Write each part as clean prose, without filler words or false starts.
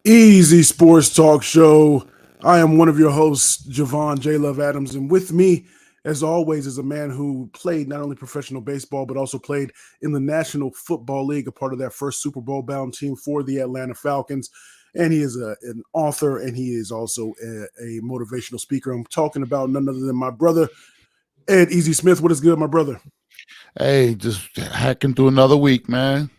Easy Sports Talk Show. I am one of your hosts, Javon J. Love Adams, and with me, as always, is a man who played not only professional baseball, but also played in the National Football League, a part of that first Super Bowl bound team for the Atlanta Falcons. And he is an author, and he is also a motivational speaker. I'm talking about none other than my brother, Ed Easy Smith. What is good, my brother? Hey, just hacking through another week, man.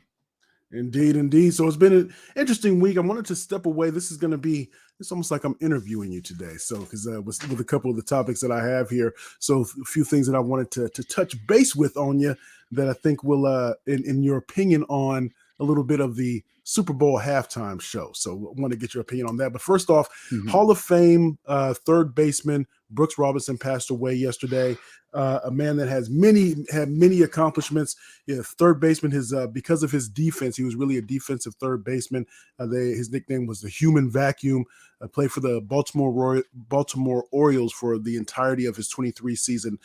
Indeed, indeed. So it's been an interesting week. I wanted to step away. This is going to be, it's almost like I'm interviewing you today. So, because with a couple of the topics that I have here. So, a few things that I wanted to touch base with on you that I think will, in your opinion, on a little bit of the Super Bowl halftime show. So, I want to get your opinion on that. But first off, Hall of Fame third baseman Brooks Robinson passed away yesterday. A man that had many accomplishments. Yeah, third baseman. Because of his defense, he was really a defensive third baseman. His nickname was the Human Vacuum. Played for the Baltimore Orioles for the entirety of his 23-season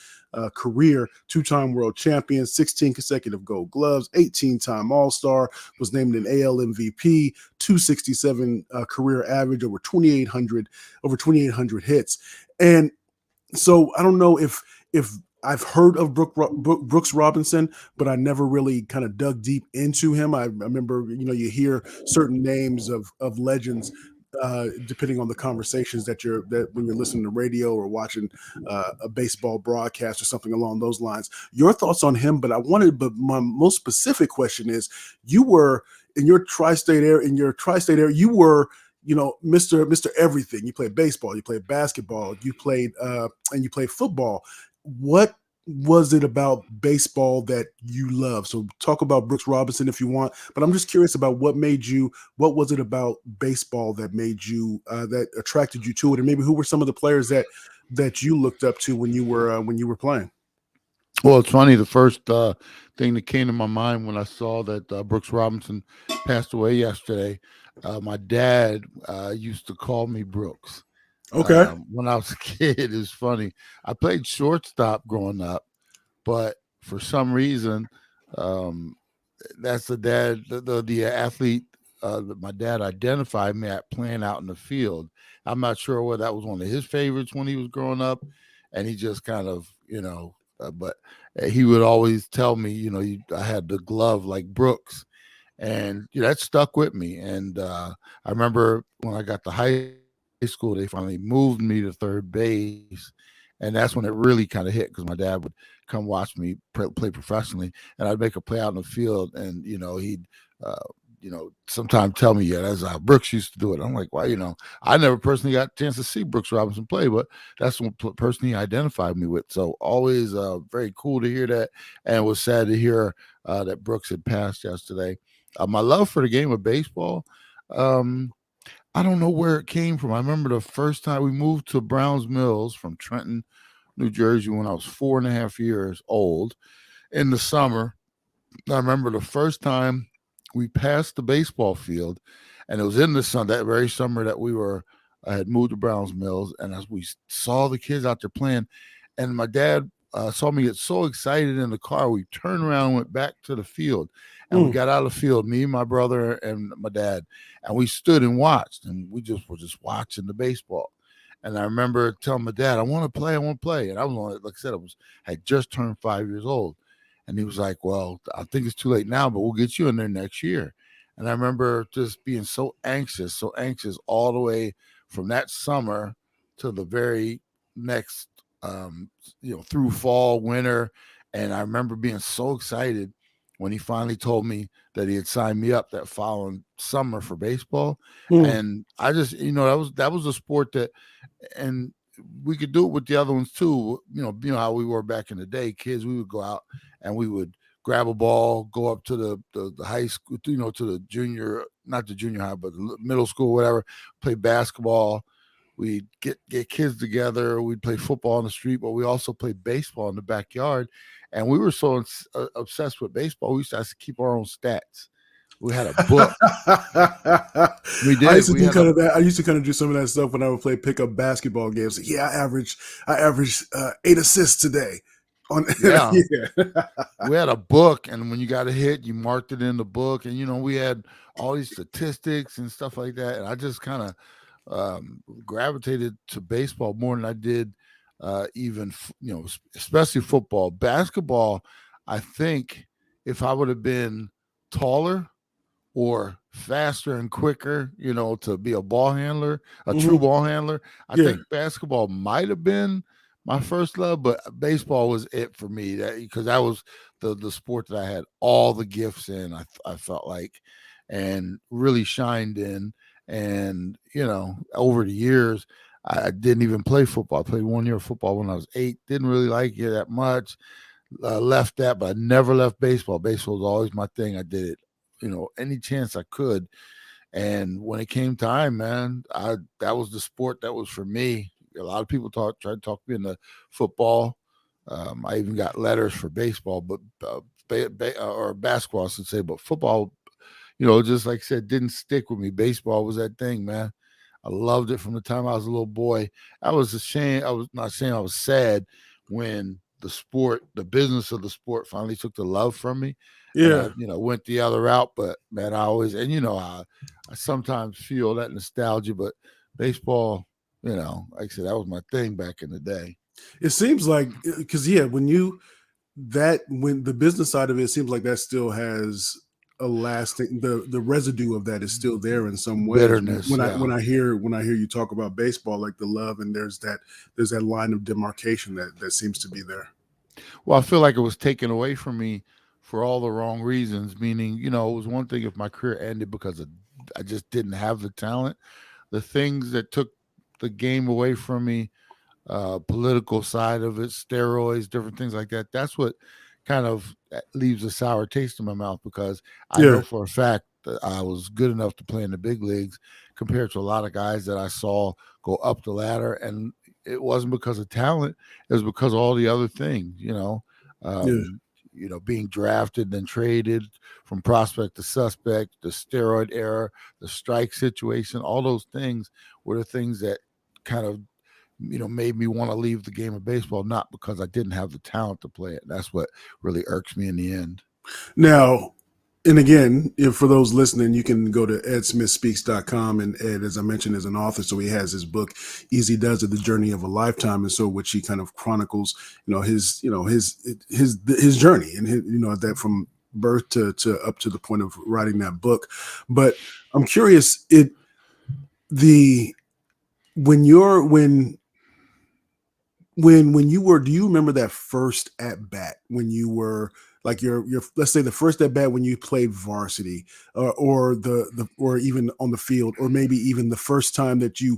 career. Two-time world champion, 16 consecutive Gold Gloves, 18-time All-Star. Was named an AL MVP. 267 career average, over 2,800 hits. And so I don't know if I've heard of Brooks Robinson, but I never really kind of dug deep into him. I remember, you hear certain names of legends, depending on the conversations that when you're listening to radio or watching a baseball broadcast or something along those lines. Your thoughts on him? But my most specific question is: you were in your tri-state area. You were, Mr. Everything. You played baseball, you played basketball, you played football. What was it about baseball that you love? So talk about Brooks Robinson if you want, but I'm just curious about what was it about baseball that made you, that attracted you to it? And maybe who were some of the players that you looked up to when you were playing? Well, it's funny. The first thing that came to my mind when I saw that Brooks Robinson passed away yesterday, my dad used to call me Brooks. Okay. When I was a kid, it's funny. I played shortstop growing up, but for some reason, that's the athlete that my dad identified me at playing out in the field. I'm not sure whether that was one of his favorites when he was growing up, and he just kind of, but he would always tell me, I had the glove like Brooks, and that stuck with me. And I remember when I got to high school, they finally moved me to third base, and that's when it really kind of hit, because my dad would come watch me play professionally, and I'd make a play out in the field, and he'd sometimes tell me, yeah, that's how Brooks used to do it. I'm like, well, I never personally got a chance to see Brooks Robinson play, but that's one person he identified me with. So always very cool to hear that, and it was sad to hear that Brooks had passed yesterday. My love for the game of baseball, I don't know where it came from. I remember the first time we moved to Browns Mills from Trenton, New Jersey, when I was 4.5 years old in the summer. I remember the first time we passed the baseball field, and it was in the sun, that very summer that I had moved to Browns Mills, and as we saw the kids out there playing, and my dad saw me get so excited in the car, we turned around and went back to the field, and we got out of the field, me, my brother, and my dad, and we stood and watched, and we were just watching the baseball. And I remember telling my dad, I want to play. And I was only, like I said, had just turned 5 years old. And he was like, well, I think it's too late now, but we'll get you in there next year. And I remember just being so anxious all the way from that summer to the very next, through fall, winter. And I remember being so excited when he finally told me that he had signed me up that following summer for baseball. And I just, that was a sport that, and we could do it with the other ones too. You know how we were back in the day, kids. We would go out and we would grab a ball, go up to the high school, to the not the junior high, but the middle school, whatever. Play basketball. We'd get kids together. We'd play football on the street, but we also played baseball in the backyard. And we were so obsessed with baseball, we used to have to keep our own stats. We had a book. We did. I used to do kind of that. I used to kind of do some of that stuff when I would play pickup basketball games. Yeah, I averaged 8 assists today. On Yeah. yeah. We had a book, and when you got a hit, you marked it in the book, and we had all these statistics and stuff like that. And I just kind of gravitated to baseball more than I did even especially football. Basketball, I think if I would have been taller or faster and quicker, to be a ball handler, a true Mhm. ball handler, I Yeah. think basketball might have been my first love, but baseball was it for me. Because that was the sport that I had all the gifts in. I felt like, and really shined in. And over the years, I didn't even play football. I played 1 year of football when I was 8. Didn't really like it that much. Left that, but I never left baseball. Baseball was always my thing. I did it, any chance I could. And when it came time, man, that was the sport that was for me. A lot of people tried to talk me into football. I even got letters for baseball, but or basketball, I should say. But football, just like I said, didn't stick with me. Baseball was that thing, man. I loved it from the time I was a little boy. I was ashamed. I was not saying I was sad when the business of the sport finally took the love from me, and I, Yeah. went the other route. But man, I always, and I sometimes feel that nostalgia. But baseball, like I said, that was my thing back in the day. It seems like because when the business side of it seems like that still has a lasting the residue of that is still there in some ways. Bitterness, When I yeah. when I hear you talk about baseball, like the love and there's that line of demarcation that seems to be there. Well, I feel like it was taken away from me for all the wrong reasons. Meaning, it was one thing if my career ended because I just didn't have the talent. The things that took the game away from me, political side of it, steroids, different things like that. That's what kind of leaves a sour taste in my mouth because I Yeah, know for a fact that I was good enough to play in the big leagues compared to a lot of guys that I saw go up the ladder. And it wasn't because of talent, it was because of all the other things, yeah. um, being drafted and traded from prospect to suspect, the steroid era, the strike situation, all those things were the things that kind of made me want to leave the game of baseball, not because I didn't have the talent to play it. That's what really irks me in the end. Now, and again, if for those listening, you can go to edsmithspeaks.com. And Ed, as I mentioned, is an author. So he has his book, Easy Does It, The Journey of a Lifetime. And so which he kind of chronicles, his journey and that from birth to up to the point of writing that book. But I'm curious, the, when you're, when you were, do you remember that first at bat when you were like your let's say the first at bat when you played varsity, or or even on the field, or maybe even the first time that you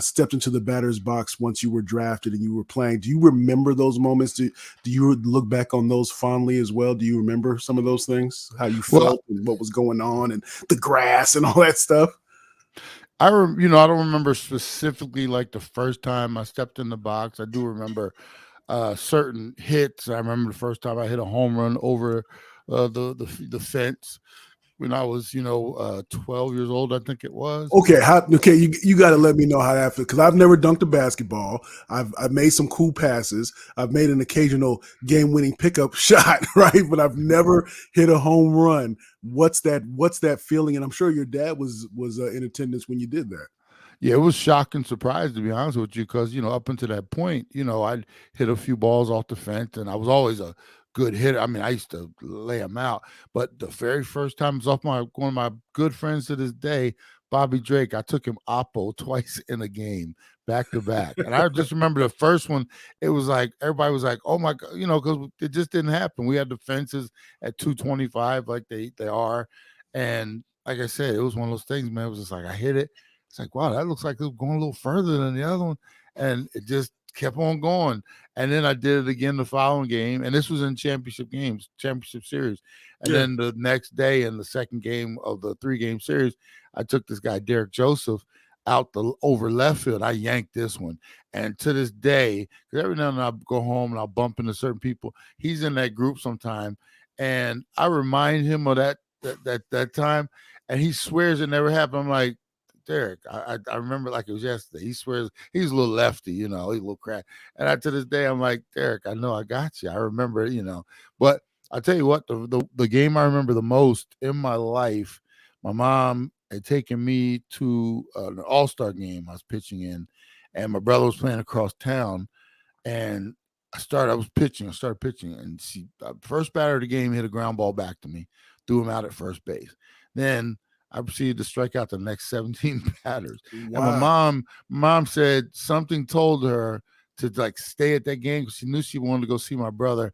stepped into the batter's box once you were drafted and you were playing? Do you remember those moments? Do you look back on those fondly as well? Do you remember some of those things, how you Well, felt and what was going on and the grass and all that stuff? I don't remember specifically like the first time I stepped in the box. I do remember certain hits. I remember the first time I hit a home run over the fence when I was 12 years old. I think it was. Okay, you got to let me know how that feels because I've never dunked a basketball. I've made some cool passes. I've made an occasional game-winning pickup shot, right? But I've never hit a home run. What's that feeling? And I'm sure your dad was in attendance when you did that. Yeah, it was shock and surprise to be honest with you, because up until that point, I'd hit a few balls off the fence, and I was always a good hitter. I mean, I used to lay them out, but the very first time it was off my one of my good friends to this day, Bobby Drake. I took him oppo twice in a game, back to back, and I just remember the first one. It was like everybody was like, "Oh my god," because it just didn't happen. We had the fences at 225, like they are, and like I said, it was one of those things, man. It was just like I hit it. It's like, wow, that looks like it was going a little further than the other one. And it just kept on going. And then I did it again the following game. And this was in championship games, championship series. And Yeah, then the next day in the second game of the 3-game series, I took this guy, Derek Joseph, out the over left field. I yanked this one. And to this day, because every now and then I'll go home and I'll bump into certain people, he's in that group sometime. And I remind him of that time. And he swears it never happened. I'm like, Derek, I remember like it was yesterday. He swears he's a little lefty, he's a little crack. And to this day, I'm like, Derek, I know I got you. I remember. But I tell you what, the game I remember the most in my life, my mom had taken me to an all-star game I was pitching in, and my brother was playing across town, and I started pitching, and first batter of the game hit a ground ball back to me, threw him out at first base. Then I proceeded to strike out the next 17 batters. And my Wow. mom said something told her to like stay at that game because she knew she wanted to go see my brother.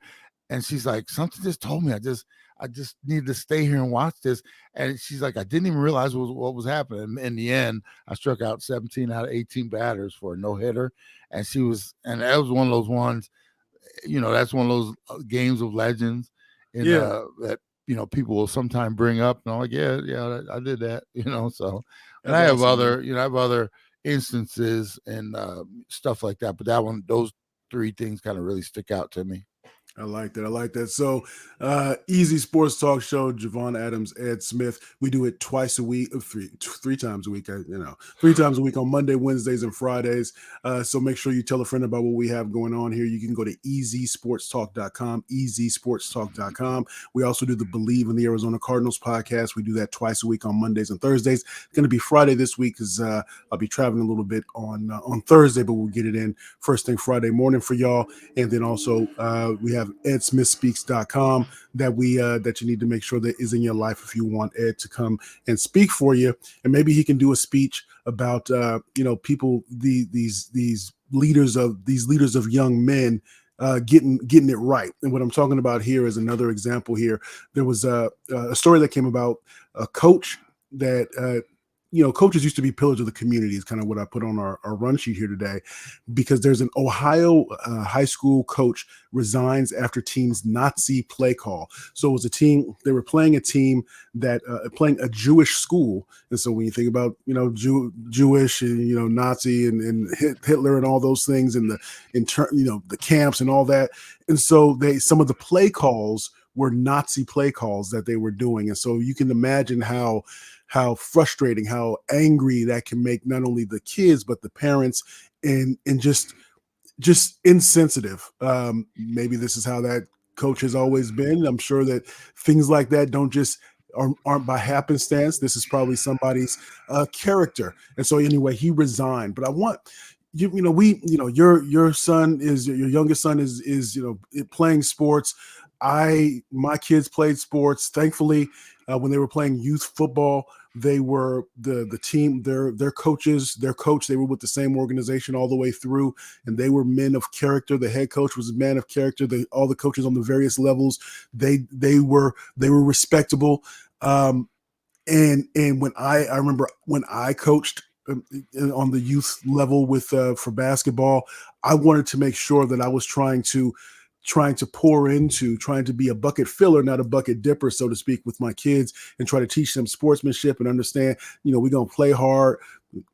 And she's like, something just told me I just need to stay here and watch this. And she's like, I didn't even realize what was happening. In the end, I struck out 17 out of 18 batters for a no hitter. And that was one of those ones, that's one of those games of legends in Yeah. that, people will sometimes bring up. And I'm like, yeah, yeah, I did that, so, and That's awesome, man. I have other instances and stuff like that. But those three things kind of really stick out to me. I like that. I like that. So, Easy Sports Talk Show, Javon Adams, Ed Smith. We do it twice a week, three times a week. 3 times a week on Monday, Wednesdays, and Fridays. So make sure you tell a friend about what we have going on here. You can go to easysportstalk.com, easysportstalk.com. We also do the Believe in the Arizona Cardinals podcast. We do that twice a week on Mondays and Thursdays. It's going to be Friday this week because I'll be traveling a little bit on Thursday, but we'll get it in first thing Friday morning for y'all. And then also we have edsmithspeaks.com that you need to make sure that is in your life if you want Ed to come and speak for you, and maybe he can do a speech about people, these leaders of young men getting it right. And what I'm talking about here is another example here. There was a story that came about a coach that coaches used to be pillars of the community is kind of what I put on our run sheet here today, because there's an Ohio high school coach resigns after team's Nazi play call. So it was a team, they were playing a team that playing a Jewish school. And so when you think about, Jewish and, Nazi and Hitler and all those things and the camps and all that. And so some of the play calls were Nazi play calls that they were doing. And so you can imagine how frustrating, how angry that can make not only the kids, but the parents, and just insensitive. Maybe this is how that coach has always been. I'm sure that things like that aren't by happenstance. This is probably somebody's character. And so anyway, he resigned. But I want your son is your youngest son is playing sports. My kids played sports. Thankfully, when they were playing youth football, they were the team, their coaches, their coach, they were with the same organization all the way through, and they were men of character. The head coach was a man of character. All the coaches on the various levels, they were respectable. And when I remember when I coached on the youth level for basketball, I wanted to make sure that I was trying to pour into, trying to be a bucket filler, not a bucket dipper, so to speak, with my kids, and try to teach them sportsmanship and understand, we're going to play hard,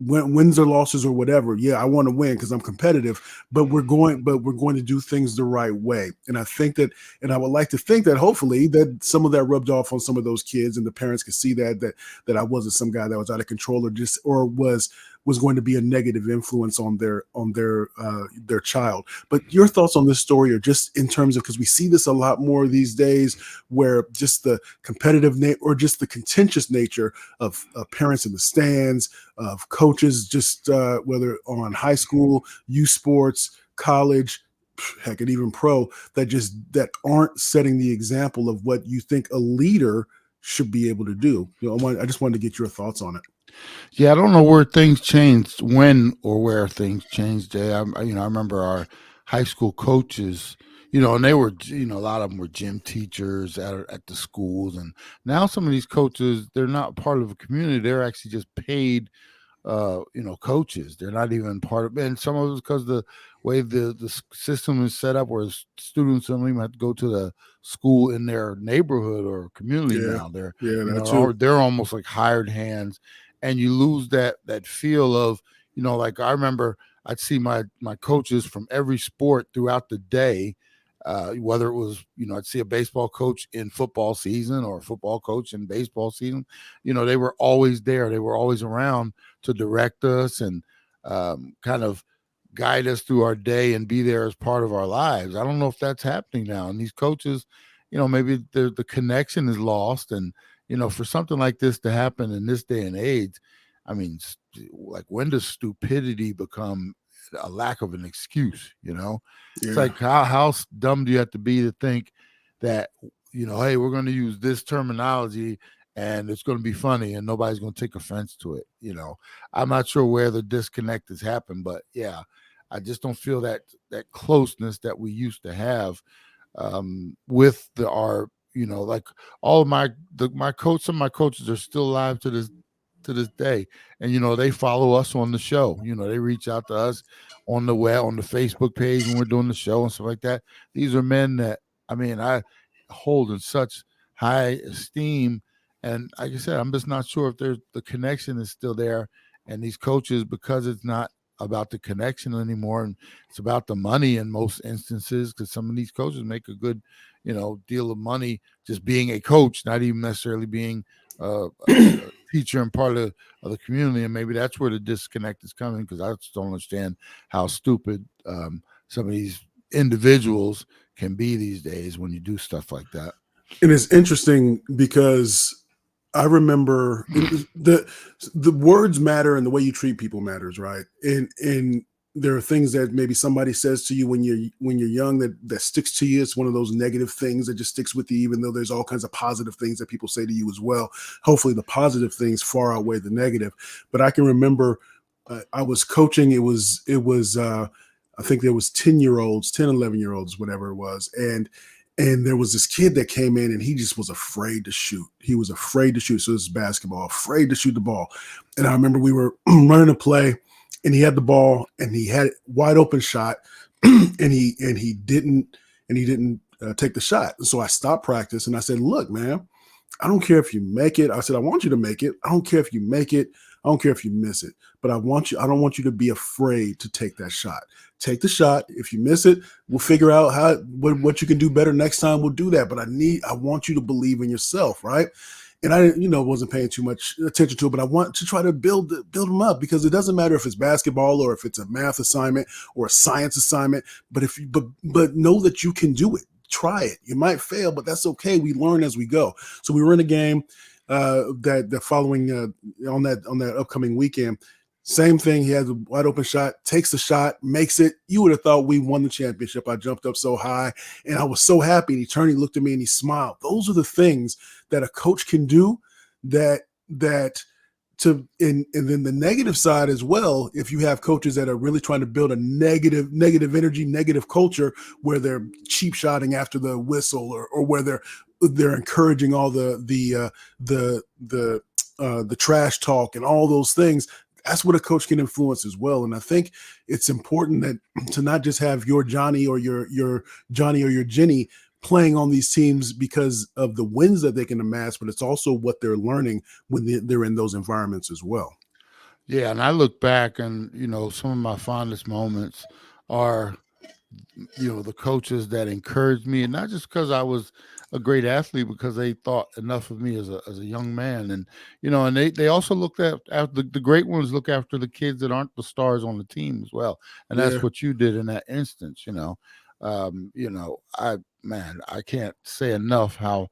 wins or losses or whatever. Yeah, I want to win because I'm competitive, but we're going to do things the right way. And I think that, and I would like to think that hopefully that some of that rubbed off on some of those kids, and the parents could see that I wasn't some guy that was out of control or was going to be a negative influence on their child. But your thoughts on this story are just in terms of, because we see this a lot more these days, where just the competitive or just the contentious nature of parents in the stands, of coaches, just whether on high school, youth sports, college, heck, and even pro, that aren't setting the example of what you think a leader should be able to do. I just wanted to get your thoughts on it. Yeah, I don't know where things changed, when or where things changed, Jay. I remember our high school coaches, and they were, a lot of them were gym teachers at the schools, and now some of these coaches, they're not part of a community; they're actually just paid coaches. They're not even part of, and some of it's because the way the system is set up, where students don't even have to go to the school in their neighborhood or community Yeah, now. They're yeah, that too. they're almost like hired hands, and you lose that feel of, like I remember I'd see my coaches from every sport throughout the day. whether it was, I'd see a baseball coach in football season or a football coach in baseball season. They were always there. They were always around to direct us and kind of guide us through our day and be there as part of our lives. I don't know if that's happening now. And these coaches, maybe the connection is lost. And, for something like this to happen in this day and age, I mean, like, when does stupidity become a lack of an excuse? It's Yeah. like, how dumb do you have to be to think that, hey, we're going to use this terminology and it's going to be funny and nobody's going to take offense to it. I'm not sure where the disconnect has happened, but yeah, I just don't feel that closeness that we used to have with our, like, all of my coach, some of my coaches are still alive to this day, and they follow us on the show. They reach out to us on the web, on the Facebook page when we're doing the show and stuff like that. These are men that, I mean, I hold in such high esteem, and like I said, I'm just not sure if the connection is still there. And these coaches, because it's not about the connection anymore, and it's about the money in most instances, because some of these coaches make a good, deal of money just being a coach, not even necessarily being a teacher and part of the community. And maybe that's where the disconnect is coming, because I just don't understand how stupid some of these individuals can be these days when you do stuff like that. And it's interesting because I remember the words matter and the way you treat people matters, right? And there are things that maybe somebody says to you when you're young that sticks to you. It's one of those negative things that just sticks with you, even though there's all kinds of positive things that people say to you as well. Hopefully, the positive things far outweigh the negative. But I can remember I was coaching. It was I think there was 10-year-olds, 10, 11-year-olds, whatever it was, and there was this kid that came in and he just was afraid to shoot. He was afraid to shoot. So this is basketball, afraid to shoot the ball. And I remember we were running a play and he had the ball and he had it wide open shot and he didn't take the shot. And so I stopped practice and I said, look, man, I don't care if you make it. I said, I want you to make it. I don't care if you make it. I don't care if you miss it, but I don't want you to be afraid to take that shot. Take the shot. If you miss it, we'll figure out what you can do better next time. We'll do that. But I want you to believe in yourself, right? And I, wasn't paying too much attention to it, but I want to try to build them up, because it doesn't matter if it's basketball or if it's a math assignment or a science assignment. But but know that you can do it. Try it. You might fail, but that's okay. We learn as we go. So we were in a game that the following on that upcoming weekend. Same thing. He has a wide open shot, takes the shot, makes it. You would have thought we won the championship. I jumped up so high and I was so happy. And he turned, he looked at me and he smiled. Those are the things that a coach can do that and then the negative side as well. If you have coaches that are really trying to build a negative energy, negative culture, where they're cheap shotting after the whistle, or where they're encouraging all the trash talk and all those things, that's what a coach can influence as well. And I think it's important that to not just have your Johnny or your Johnny or your Jenny playing on these teams because of the wins that they can amass, but it's also what they're learning when they're in those environments as well. Yeah, and I look back, and some of my fondest moments are, the coaches that encouraged me, and not just because I was a great athlete, because they thought enough of me as a young man. And and they also looked after the great ones, look after the kids that aren't the stars on the team as well. And that's Yeah. what you did in that instance. I can't say enough how,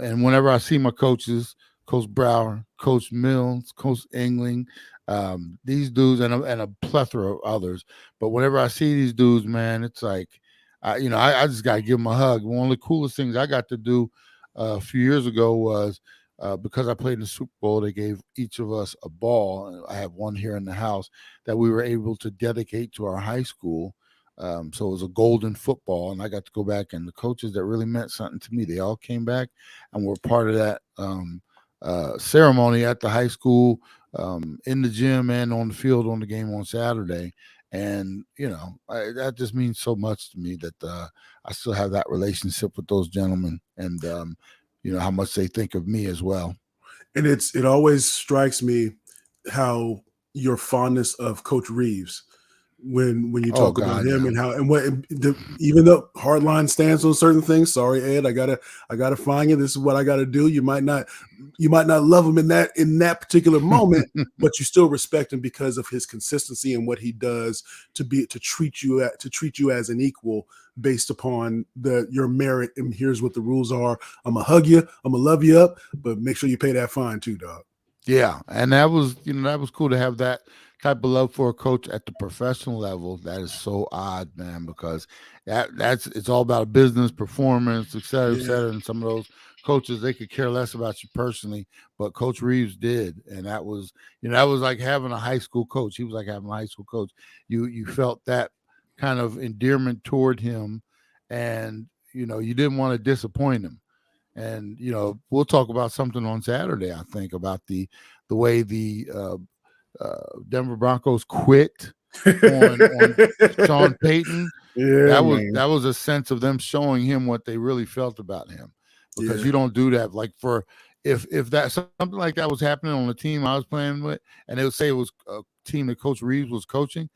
and whenever I see my coaches, Coach Brower, Coach Mills, Coach Engling, these dudes, and a plethora of others. But whenever I see these dudes, man, it's like, I just got to give them a hug. One of the coolest things I got to do a few years ago was, because I played in the Super Bowl, they gave each of us a ball. I have one here in the house that we were able to dedicate to our high school. So it was a golden football, and I got to go back, and the coaches that really meant something to me, they all came back and were part of that ceremony at the high school, in the gym and on the field on the game on Saturday. And that just means so much to me that I still have that relationship with those gentlemen, and how much they think of me as well. And it always strikes me how your fondness of Coach Reeves, when you Oh talk about God, him yeah. and how and what even though hardline stands on certain things. Sorry, Ed, I gotta find you. This is what I gotta do. You might not love him in that particular moment, but you still respect him because of his consistency and what he does to treat you as an equal based upon your merit. And here's what the rules are. I'm gonna hug you. I'm gonna love you up, but make sure you pay that fine too, dog. Yeah, and that was cool to have that type of love for a coach at the professional level. That is so odd, man, because that's it's all about business performance, et cetera, et Yeah. cetera. And some of those coaches, they could care less about you personally, but Coach Reeves did, and that was like having a high school coach. He was like having a high school coach. You felt that kind of endearment toward him, and you didn't want to disappoint him. And we'll talk about something on Saturday. I think about the way the Denver Broncos quit on Sean Payton. Yeah, man. That was a sense of them showing him what they really felt about him, because Yeah. you don't do that. Like for if that something like that was happening on the team I was playing with, and they would say it was a team that Coach Reeves was coaching,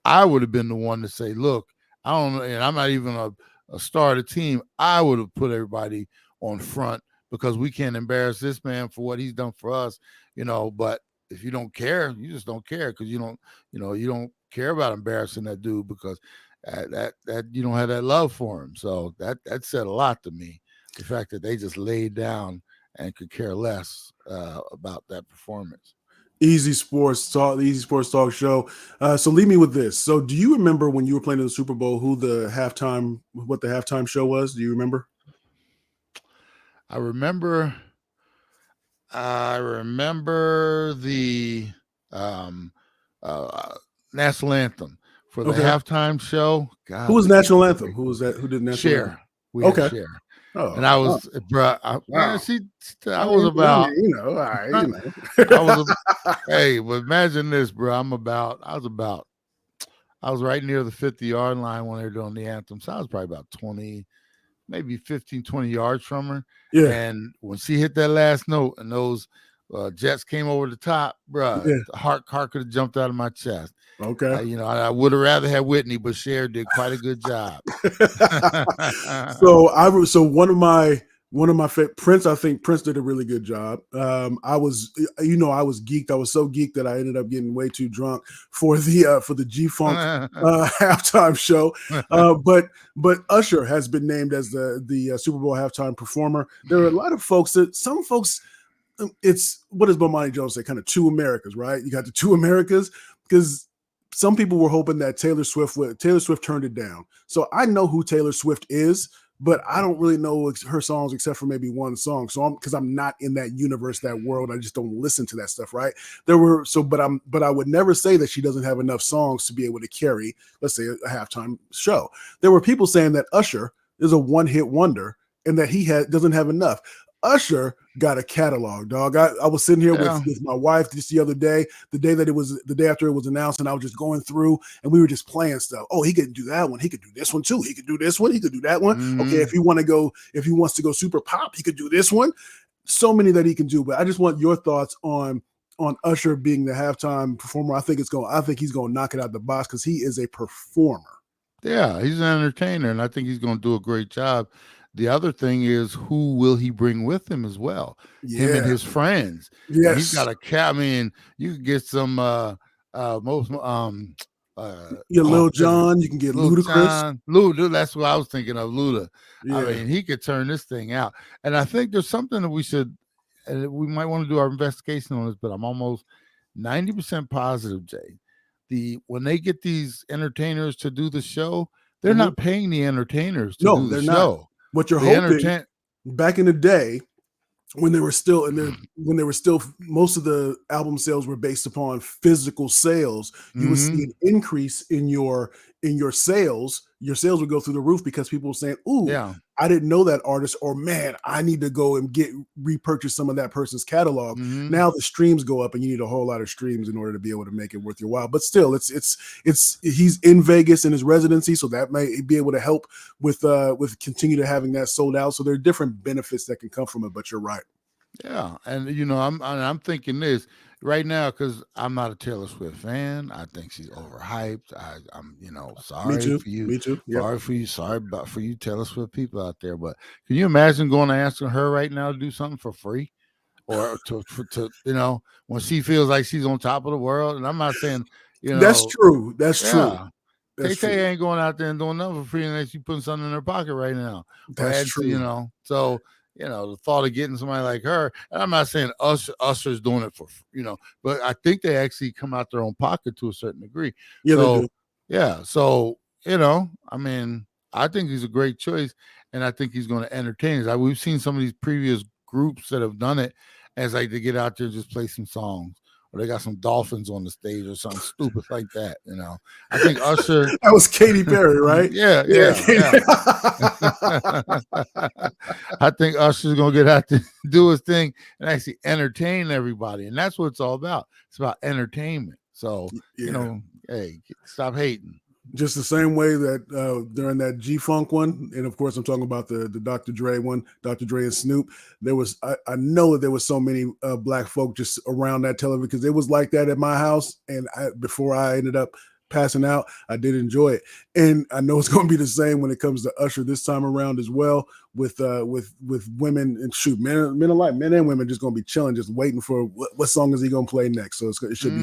I would have been the one to say, look, I don't know, and I'm not even a star of the team. I would have put everybody on front because we can't embarrass this man for what he's done for us, but if you don't care, you just don't care because you don't care about embarrassing that dude because that you don't have that love for him. So that said a lot to me. The fact that they just laid down and could care less about that performance. Easy Sports Talk, the Easy Sports Talk show. So leave me with this. So do you remember when you were playing in the Super Bowl what the halftime show was? Do you remember? I remember I remember the um, uh, national anthem for the Okay. halftime show. Who was Golly, that national was anthem? great. Who was that? Who did national anthem? Share. We had Okay. Share. And Oh, I oh, was, bruh, man, wow. see, I I was mean, about, all right, I was, hey, but imagine this, bro. I was right near the 50-yard line when they were doing the anthem. So I was probably about 20, maybe 15, 20 yards from her. Yeah, And when she hit that last note and those jets came over the top, bruh, yeah. the heart could have jumped out of my chest. Okay. I would have rather had Whitney, but Cher did quite a good job. So Prince. I think Prince did a really good job. I was geeked. I was so geeked that I ended up getting way too drunk for the G Funk halftime show. But Usher has been named as the Super Bowl halftime performer. There are a lot of folks that some folks. It's what does Bomani Jones say? Kind of two Americas, right? You got the two Americas because some people were hoping that Taylor Swift turned it down. So I know who Taylor Swift is, but I don't really know her songs except for maybe one song. So because I'm not in that universe, that world, I just don't listen to that stuff, right? But I would never say that she doesn't have enough songs to be able to carry, let's say, a halftime show. There were people saying that Usher is a one-hit wonder and that doesn't have enough. Usher got a catalog, dog. I was sitting here with, Yeah. with my wife just the other day, the day after it was announced, and I was just going through and we were just playing stuff. Oh, he could do that one. He could do this one too. He could do this one. He could do that one. Okay, Mm-hmm. if he wants to go super pop, he could do this one. So many that he can do. But I just want your thoughts on Usher being the halftime performer. I think he's gonna knock it out the box because he is a performer. Yeah, he's an entertainer, and I think he's going to do a great job. The other thing is, who will he bring with him as well? Him and Yeah. his friends, and he's Yes. got a cat. I mean, you could get some most Yeah, Lil there's a Jon, you can get Lil Ludacris. John, Luda. That's what I was thinking of, Luda. I Yeah. mean, he could turn this thing out, and I think there's something that we might want to do our investigation on this, but I'm almost 90% positive, Jay. When they get these entertainers to do the show, they're Mhm. not paying the entertainers to No, do the they're not. show. What you're The hoping entertain back in the day when they were still most of the album sales were based upon physical sales, you would see mm-hmm. an increase in your sales. Your sales would go through the roof because people were saying, "Ooh, Yeah. I didn't know that artist," or "Man, I need to go and repurchase some of that person's catalog." Mm-hmm. Now the streams go up, and you need a whole lot of streams in order to be able to make it worth your while. But still, it's he's in Vegas in his residency, so that may be able to help with continue to having that sold out. So there are different benefits that can come from it. But you're right. Yeah, and I'm thinking this. right now, because I'm not a Taylor Swift fan. I think she's overhyped. I'm, Me sorry too. for you, Me too. Yep. sorry about for you Taylor Swift people out there. But can you imagine going and asking her right now to do something for free, or to when she feels like she's on top of the world? And I'm not saying, That's true. That's true. yeah. That's Tay true. Tay ain't going out there and doing nothing for free unless you putting something in her pocket right now. Or That's add to, true. so the thought of getting somebody like her, and I'm not saying Usher's doing it for, but I think they actually come out their own pocket to a certain degree. Yeah, they So do. yeah, so I mean, I think he's a great choice, and I think he's going to entertain us. We've seen some of these previous groups that have done it as like they get out there and just play some songs, or they got some dolphins on the stage or something stupid like that. I think Usher. That was Katy Perry, right? Yeah, Yeah. yeah, yeah. I think Usher's gonna get out to do his thing and actually entertain everybody, and that's what it's all about. It's about entertainment. So Yeah. hey, stop hating. Just the same way that during that G Funk one, and of course I'm talking about the Dr. Dre one, Dr. Dre and Snoop. There was I know that there was so many black folk just around that television because it was like that at my house, and before I ended up passing out, I did enjoy it, and I know it's going to be the same when it comes to Usher this time around as well with women and shoot men alike, men and women just going to be chilling, just waiting for what song is he going to play next. So it should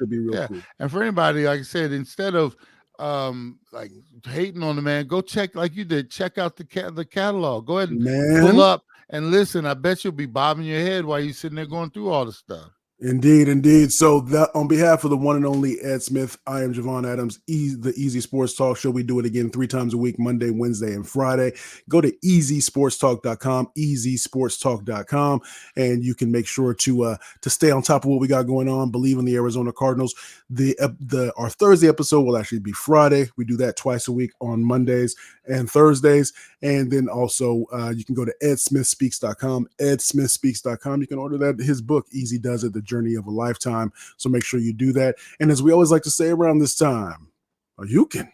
be real Yeah, cool. and for anybody, like I said, instead of like hating on the man, go check like you did. Check out the catalog. Go ahead and pull Man. up and listen. I bet you'll be bobbing your head while you're sitting there going through all the stuff. Indeed, indeed. So that on behalf of the one and only Ed Smith, I am Javon Adams, the Easy Sports Talk Show. We do it again 3 times a week, Monday, Wednesday, and Friday. Go to easysportstalk.com, easysportstalk.com, and you can make sure to stay on top of what we got going on. Believe in the Arizona Cardinals. Our Thursday episode will actually be Friday. We do that twice a week on Mondays and Thursdays. And then also you can go to edsmithspeaks.com, edsmithspeaks.com. You can order his book, Easy Does It, The Journey of a Lifetime. So make sure you do that. And as we always like to say around this time, you can